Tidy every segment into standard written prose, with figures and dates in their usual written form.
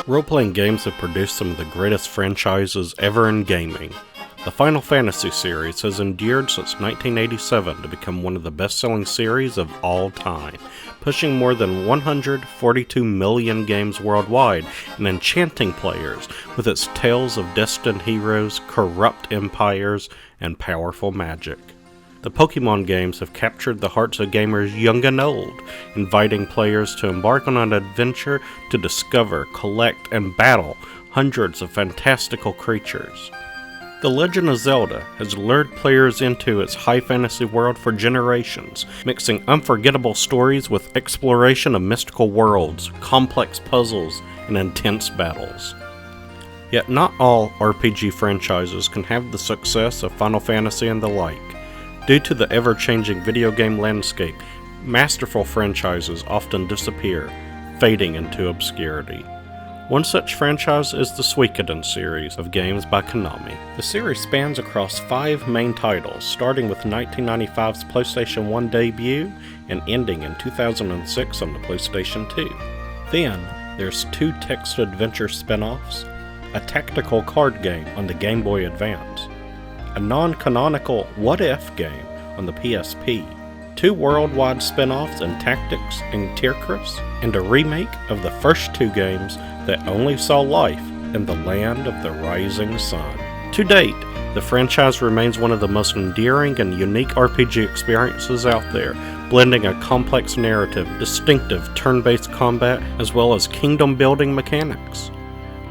Role-playing games have produced some of the greatest franchises ever in gaming. The Final Fantasy series has endured since 1987 to become one of the best-selling series of all time, pushing more than 142 million games worldwide and enchanting players with its tales of destined heroes, corrupt empires, and powerful magic. The Pokemon games have captured the hearts of gamers young and old, inviting players to embark on an adventure to discover, collect, and battle hundreds of fantastical creatures. The Legend of Zelda has lured players into its high fantasy world for generations, mixing unforgettable stories with exploration of mystical worlds, complex puzzles, and intense battles. Yet not all RPG franchises can have the success of Final Fantasy and the like. Due to the ever-changing video game landscape, masterful franchises often disappear, fading into obscurity. One such franchise is the Suikoden series of games by Konami. The series spans across 5 main titles, starting with 1995's PlayStation 1 debut and ending in 2006 on the PlayStation 2. Then, there's 2 text adventure spin-offs, a tactical card game on the Game Boy Advance, a non-canonical What If game on the PSP, 2 worldwide spin-offs in Tactics and Tierkris, and a remake of the first 2 games that only saw life in the land of the rising sun. To date, the franchise remains one of the most endearing and unique RPG experiences out there, blending a complex narrative, distinctive turn-based combat, as well as kingdom-building mechanics.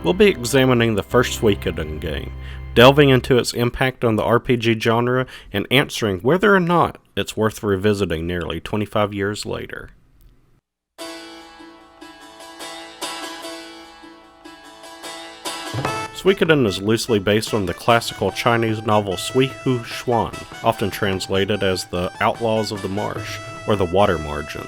We'll be examining the first Suikoden game, delving into its impact on the RPG genre, and answering whether or not it's worth revisiting nearly 25 years later. Suikoden is loosely based on the classical Chinese novel Sui Hu Xuan, often translated as The Outlaws of the Marsh, or The Water Margin.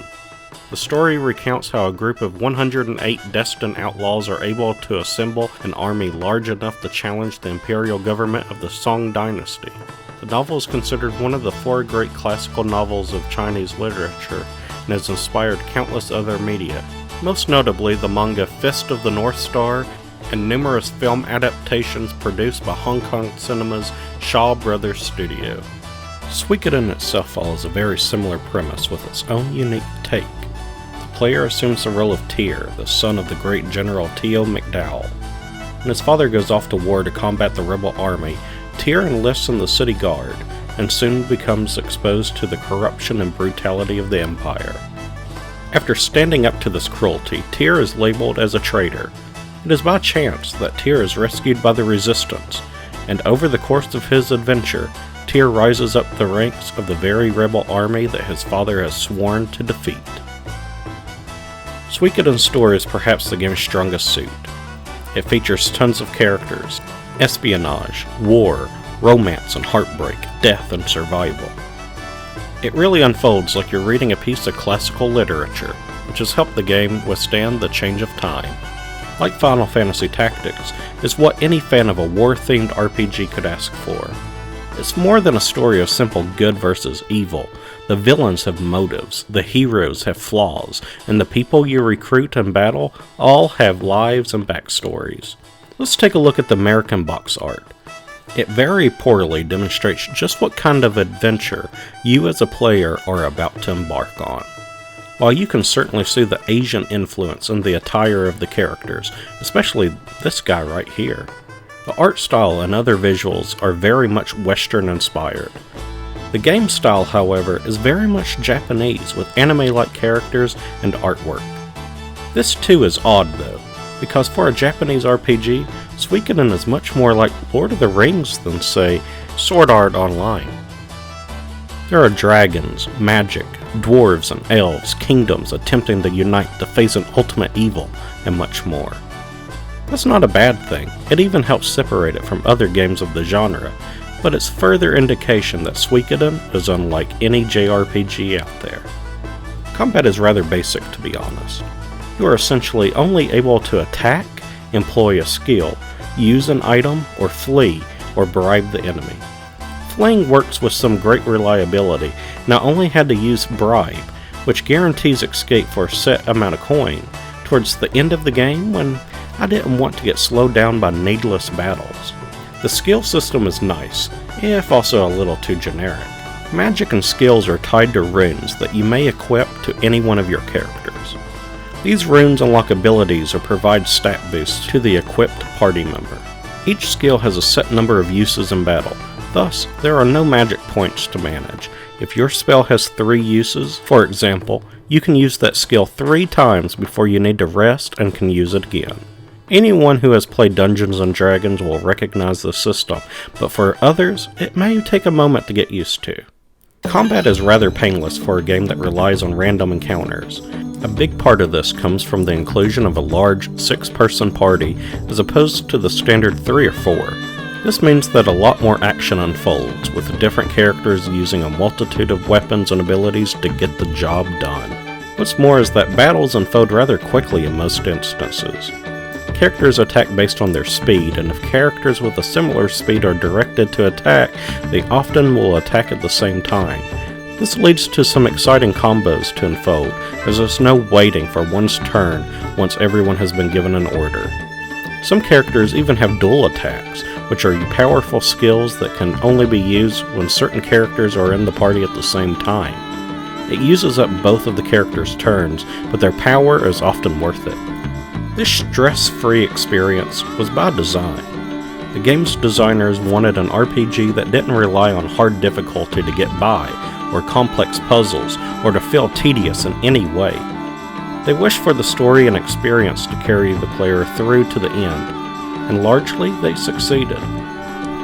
The story recounts how a group of 108 destined outlaws are able to assemble an army large enough to challenge the imperial government of the Song dynasty. The novel is considered one of the 4 great classical novels of Chinese literature and has inspired countless other media, most notably the manga Fist of the North Star and numerous film adaptations produced by Hong Kong cinema's Shaw Brothers Studio. Suikoden itself follows a very similar premise with its own unique take. The player assumes the role of Tyr, the son of the great general Teo McDowell. When his father goes off to war to combat the rebel army, Tyr enlists in the city guard, and soon becomes exposed to the corruption and brutality of the Empire. After standing up to this cruelty, Tyr is labeled as a traitor. It is by chance that Tyr is rescued by the Resistance, and over the course of his adventure, Tyr rises up the ranks of the very rebel army that his father has sworn to defeat. Suikoden's story is perhaps the game's strongest suit. It features tons of characters, espionage, war, romance and heartbreak, death and survival. It really unfolds like you're reading a piece of classical literature, which has helped the game withstand the change of time. Like Final Fantasy Tactics, is what any fan of a war-themed RPG could ask for. It's more than a story of simple good versus evil. The villains have motives, the heroes have flaws, and the people you recruit and battle all have lives and backstories. Let's take a look at the American box art. It very poorly demonstrates just what kind of adventure you as a player are about to embark on. While you can certainly see the Asian influence in the attire of the characters, especially this guy right here, the art style and other visuals are very much Western inspired. The game style, however, is very much Japanese with anime-like characters and artwork. This too is odd though, because for a Japanese RPG, Suikoden is much more like Lord of the Rings than, say, Sword Art Online. There are dragons, magic, dwarves and elves, kingdoms attempting to unite to face an ultimate evil, and much more. That's not a bad thing, it even helps separate it from other games of the genre, but it's further indication that Suikoden is unlike any JRPG out there. Combat is rather basic, to be honest. You are essentially only able to attack, employ a skill, use an item, or flee, or bribe the enemy. Fleeing works with some great reliability, and I only had to use bribe, which guarantees escape for a set amount of coin, towards the end of the game when I didn't want to get slowed down by needless battles. The skill system is nice, if also a little too generic. Magic and skills are tied to runes that you may equip to any one of your characters. These runes unlock abilities or provide stat boosts to the equipped party member. Each skill has a set number of uses in battle, thus there are no magic points to manage. If your spell has 3 uses, for example, you can use that skill 3 times before you need to rest and can use it again. Anyone who has played Dungeons & Dragons will recognize the system, but for others, it may take a moment to get used to. Combat is rather painless for a game that relies on random encounters. A big part of this comes from the inclusion of a large 6-person party as opposed to the standard 3 or 4. This means that a lot more action unfolds, with different characters using a multitude of weapons and abilities to get the job done. What's more is that battles unfold rather quickly in most instances. Characters attack based on their speed, and if characters with a similar speed are directed to attack, they often will attack at the same time. This leads to some exciting combos to unfold, as there's no waiting for one's turn once everyone has been given an order. Some characters even have dual attacks, which are powerful skills that can only be used when certain characters are in the party at the same time. It uses up both of the characters' turns, but their power is often worth it. This stress-free experience was by design. The game's designers wanted an RPG that didn't rely on hard difficulty to get by, or complex puzzles, or to feel tedious in any way. They wished for the story and experience to carry the player through to the end, and largely they succeeded.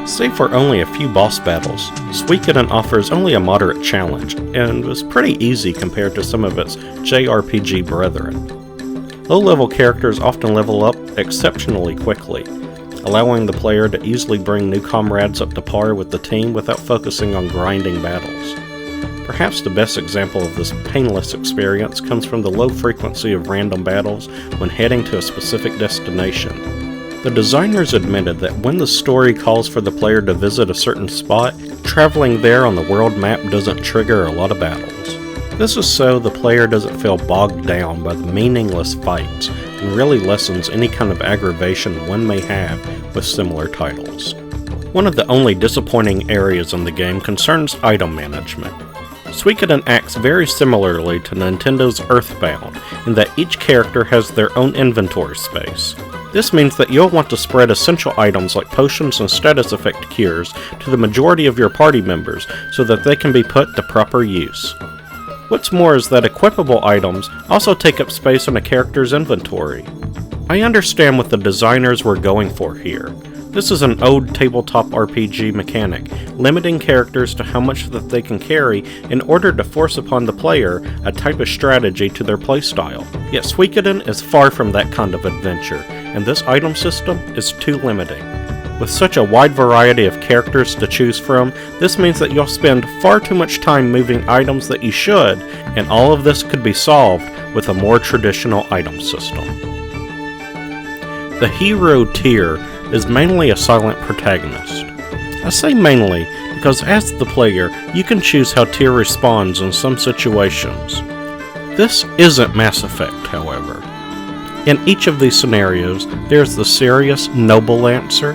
Save for only a few boss battles, Suikoden offers only a moderate challenge, and was pretty easy compared to some of its JRPG brethren. Low-level characters often level up exceptionally quickly, allowing the player to easily bring new comrades up to par with the team without focusing on grinding battles. Perhaps the best example of this painless experience comes from the low frequency of random battles when heading to a specific destination. The designers admitted that when the story calls for the player to visit a certain spot, traveling there on the world map doesn't trigger a lot of battles. This is so the player doesn't feel bogged down by the meaningless fights, and really lessens any kind of aggravation one may have with similar titles. One of the only disappointing areas in the game concerns item management. Suikoden acts very similarly to Nintendo's Earthbound, in that each character has their own inventory space. This means that you'll want to spread essential items like potions and status effect cures to the majority of your party members so that they can be put to proper use. What's more is that equipable items also take up space in a character's inventory. I understand what the designers were going for here. This is an old tabletop RPG mechanic, limiting characters to how much that they can carry in order to force upon the player a type of strategy to their playstyle. Yet Suikoden is far from that kind of adventure, and this item system is too limiting. With such a wide variety of characters to choose from, this means that you'll spend far too much time moving items that you should, and all of this could be solved with a more traditional item system. The hero tier is mainly a silent protagonist. I say mainly because as the player, you can choose how tier responds in some situations. This isn't Mass Effect, however. In each of these scenarios, there's the serious, noble answer,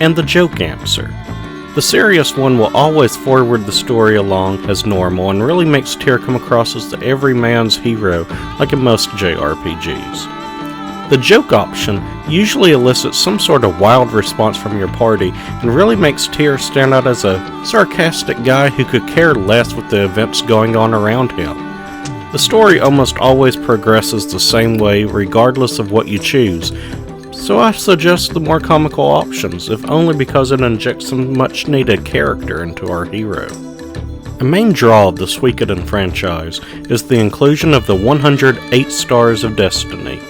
and the joke answer. The serious one will always forward the story along as normal and really makes Tyr come across as the everyman's hero like in most JRPGs. The joke option usually elicits some sort of wild response from your party and really makes Tyr stand out as a sarcastic guy who could care less with the events going on around him. The story almost always progresses the same way regardless of what you choose, so I suggest the more comical options, if only because it injects some much needed character into our hero. A main draw of the Suikoden franchise is the inclusion of the 108 Stars of Destiny.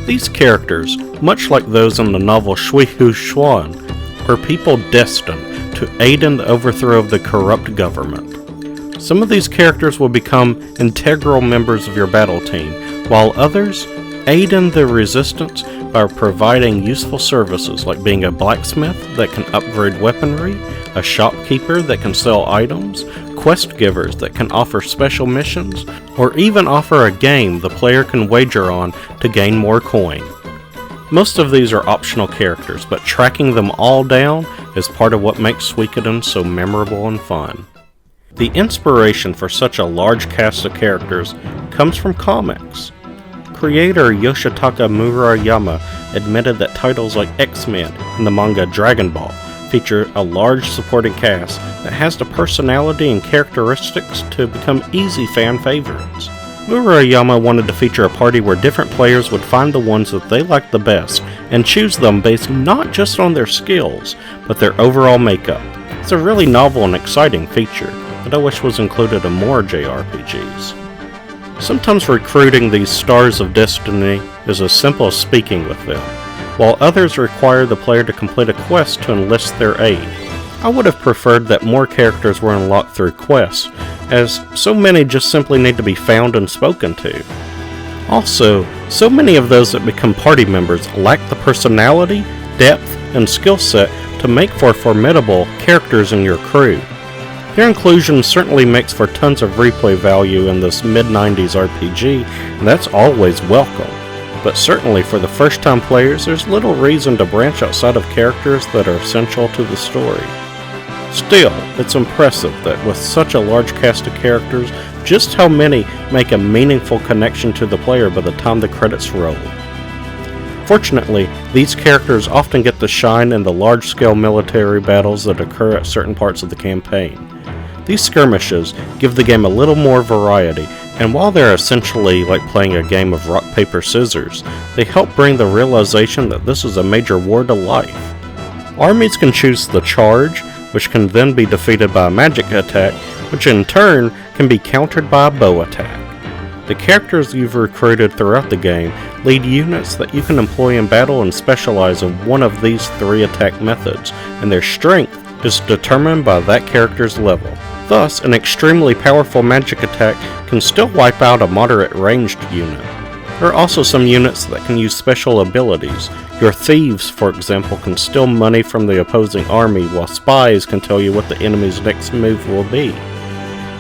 These characters, much like those in the novel Shuihu Xuan, were people destined to aid in the overthrow of the corrupt government. Some of these characters will become integral members of your battle team, while others aid in the resistance by providing useful services like being a blacksmith that can upgrade weaponry, a shopkeeper that can sell items, quest givers that can offer special missions, or even offer a game the player can wager on to gain more coin. Most of these are optional characters, but tracking them all down is part of what makes Suikoden so memorable and fun. The inspiration for such a large cast of characters comes from comics. Creator Yoshitaka Murayama admitted that titles like X-Men and the manga Dragon Ball feature a large supporting cast that has the personality and characteristics to become easy fan favorites. Murayama wanted to feature a party where different players would find the ones that they liked the best and choose them based not just on their skills, but their overall makeup. It's a really novel and exciting feature that I wish was included in more JRPGs. Sometimes recruiting these stars of destiny is as simple as speaking with them, while others require the player to complete a quest to enlist their aid. I would have preferred that more characters were unlocked through quests, as so many just simply need to be found and spoken to. Also, so many of those that become party members lack the personality, depth, and skill set to make for formidable characters in your crew. Their inclusion certainly makes for tons of replay value in this mid-90s RPG, and that's always welcome. But certainly for the first-time players, there's little reason to branch outside of characters that are essential to the story. Still, it's impressive that with such a large cast of characters, just how many make a meaningful connection to the player by the time the credits roll. Fortunately, these characters often get to shine in the large-scale military battles that occur at certain parts of the campaign. These skirmishes give the game a little more variety, and while they're essentially like playing a game of rock, paper, scissors, they help bring the realization that this is a major war to life. Armies can choose the charge, which can then be defeated by a magic attack, which in turn can be countered by a bow attack. The characters you've recruited throughout the game lead units that you can employ in battle and specialize in one of these three attack methods, and their strength is determined by that character's level. Thus, an extremely powerful magic attack can still wipe out a moderate ranged unit. There are also some units that can use special abilities. Your thieves, for example, can steal money from the opposing army, while spies can tell you what the enemy's next move will be.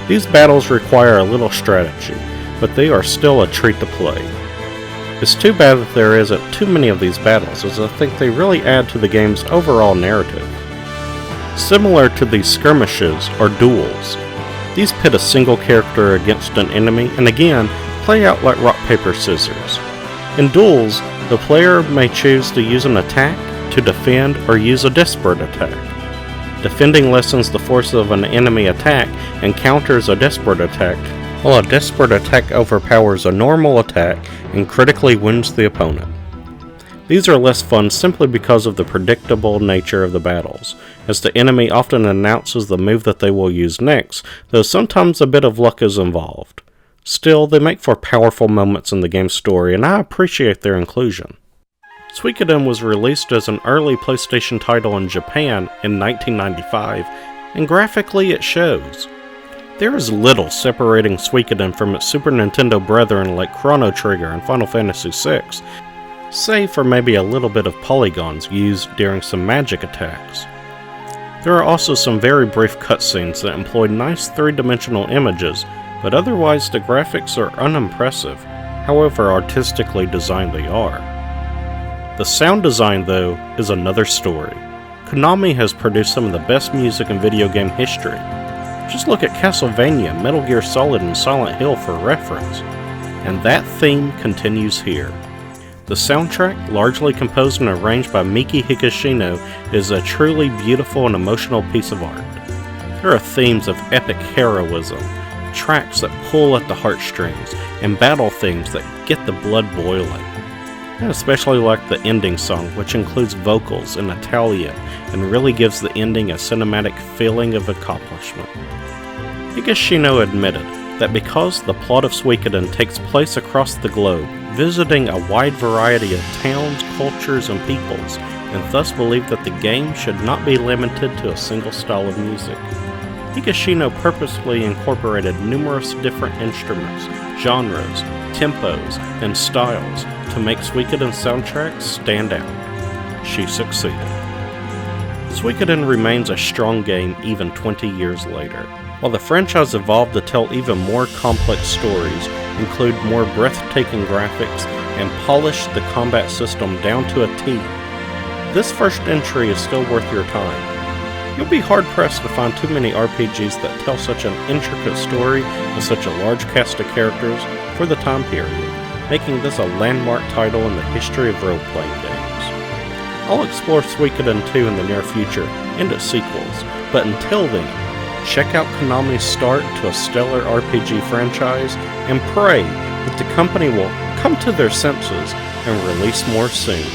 These battles require a little strategy, but they are still a treat to play. It's too bad that there isn't too many of these battles, as I think they really add to the game's overall narrative. Similar to these skirmishes are duels. These pit a single character against an enemy, and again, play out like rock, paper, scissors. In duels, the player may choose to use an attack, to defend, or use a desperate attack. Defending lessens the force of an enemy attack and counters a desperate attack, while a desperate attack overpowers a normal attack and critically wounds the opponent. These are less fun simply because of the predictable nature of the battles, as the enemy often announces the move that they will use next, though sometimes a bit of luck is involved. Still, they make for powerful moments in the game's story, and I appreciate their inclusion. Suikoden was released as an early PlayStation title in Japan in 1995, and graphically it shows. There is little separating Suikoden from its Super Nintendo brethren like Chrono Trigger and Final Fantasy VI, save for maybe a little bit of polygons used during some magic attacks. There are also some very brief cutscenes that employ nice three-dimensional images, but otherwise the graphics are unimpressive, however artistically designed they are. The sound design, though, is another story. Konami has produced some of the best music in video game history. Just look at Castlevania, Metal Gear Solid, and Silent Hill for reference. And that theme continues here. The soundtrack, largely composed and arranged by Miki Higashino, is a truly beautiful and emotional piece of art. There are themes of epic heroism, tracks that pull at the heartstrings, and battle themes that get the blood boiling. I especially like the ending song, which includes vocals in Italian and really gives the ending a cinematic feeling of accomplishment. Higashino admitted that because the plot of Suikoden takes place across the globe, visiting a wide variety of towns, cultures, and peoples, and thus believed that the game should not be limited to a single style of music. Higashino purposefully incorporated numerous different instruments, genres, tempos, and styles to make Suikoden's soundtracks stand out. She succeeded. Suikoden remains a strong game even 20 years later. While the franchise evolved to tell even more complex stories, include more breathtaking graphics, and polish the combat system down to a T, this first entry is still worth your time. You'll be hard-pressed to find too many RPGs that tell such an intricate story with such a large cast of characters for the time period, making this a landmark title in the history of role-playing games. I'll explore Suikoden 2 in the near future and its sequels, but until then, check out Konami's start to a stellar RPG franchise and pray that the company will come to their senses and release more soon.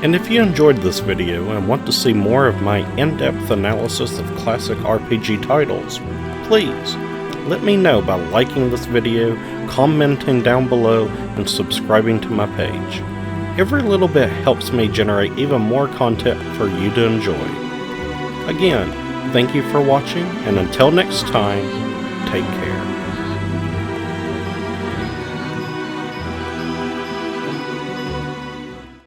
And if you enjoyed this video and want to see more of my in-depth analysis of classic RPG titles, please let me know by liking this video, commenting down below, and subscribing to my page. Every little bit helps me generate even more content for you to enjoy. Again, thank you for watching, and until next time, take care.